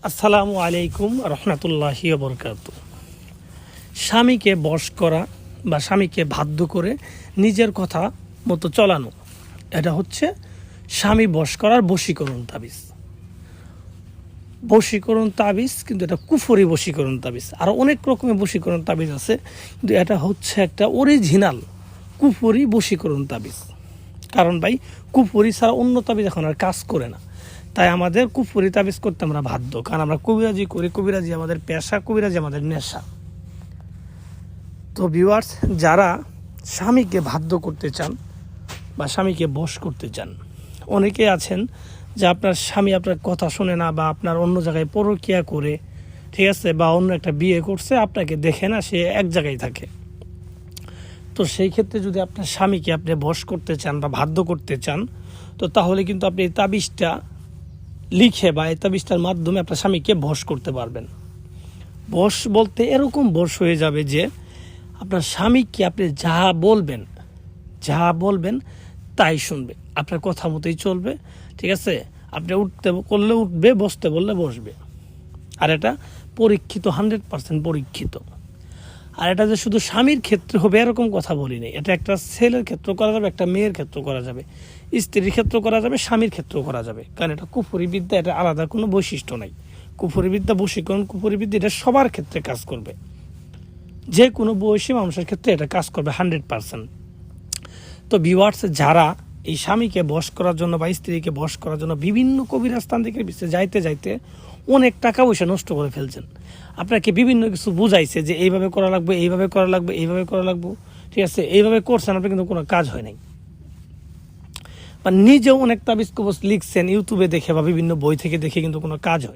আসসালামু আলাইকুম রহমতুল্লাহি বরকাত। স্বামীকে বশ করা বা স্বামীকে বাধ্য করে নিজের কথা মতো চলানো, এটা হচ্ছে স্বামী বশ করার বশীকরণ তাবিজ। বশীকরণ তাবিজ কিন্তু এটা কুফরি বশীকরণ তাবিজ। আর অনেক রকমের বশীকরণ তাবিজ আছে, কিন্তু এটা হচ্ছে একটা অরিজিনাল কুফরি বশীকরণ তাবিজ। কারণ ভাই, কুফরি ছাড়া অন্য তাবিজ এখন আর কাজ করে না। তাই আমাদের কুফরি তাবিজ করতে আমরা বাধ্য, কারণ আমরা কবিরাজি করি। কবিরাজি আমাদের পেশা, কবিরাজি আমাদের নেশা। তো ভিউয়ার্স, যারা স্বামীকে বাধ্য করতে চান বা স্বামীকে বশ করতে চান, অনেকে আছেন যে আপনার স্বামী আপনার কথা শোনে না, বা আপনার অন্য জায়গায় পরকীয়া করে, ঠিক আছে, বা অন্য একটা বিয়ে করছে, আপনাকে দেখে না, সে এক জায়গায় থাকে। তো সেই ক্ষেত্রে যদি আপনার স্বামীকে আপনি বশ করতে চান বা বাধ্য করতে চান, তো তাহলে কিন্তু আপনি এই তাবিজটা লিখে বা এই তাবিজটার মাধ্যমে আপনার স্বামীকে বশ করতে পারবেন। বশ বলতে এরকম বশ হয়ে যাবে যে আপনার স্বামীকে আপনি যা বলবেন তাই শুনবে, আপনার কথা মতোই চলবে, ঠিক আছে। আপনি উঠতে করলে উঠবে, বসতে বললে বসবে। আর এটা পরীক্ষিত, 100% পরীক্ষিত। আর এটা যে শুধু স্বামীর ক্ষেত্রে হবে এরকম কথা বলি নেই। এটা একটা ছেলের ক্ষেত্র করা যাবে, একটা মেয়ের ক্ষেত্র করা যাবে, স্ত্রীর ক্ষেত্র করা যাবে, স্বামীর ক্ষেত্র করা যাবে। কারণ এটা কুফরি বিদ্যা, এটা আলাদা কোনো বৈশিষ্ট্য নাই। কুফরি বিদ্যা, বশীকরণ, কুফরি বিদ্যা, এটা সবার ক্ষেত্রে কাজ করবে। যে কোনো বয়সী মানুষের ক্ষেত্রে এটা কাজ করবে 100%। তো ভিউয়ার্স, যারা এই স্বামীকে বশ করার জন্য বা স্ত্রীকে বশ করার জন্য বিভিন্ন কবিরাস্থান থেকে যাইতে যাইতে অনেক টাকা পয়সা নষ্ট করে ফেলছেন, আপনাকে বিভিন্ন কিছু বুঝাইছে যে এইভাবে করা লাগবে, এইভাবে করা লাগবে, এইভাবে করা লাগবে, ঠিক আছে, এইভাবে করছেন, আপনি কিন্তু কোনো কাজ হয় নাই। বা নিজেও অনেক তাবিজ কবজ লিখছেন ইউটিউবে দেখে বা বিভিন্ন বই থেকে দেখে, কিন্তু কোনো কাজ হয়।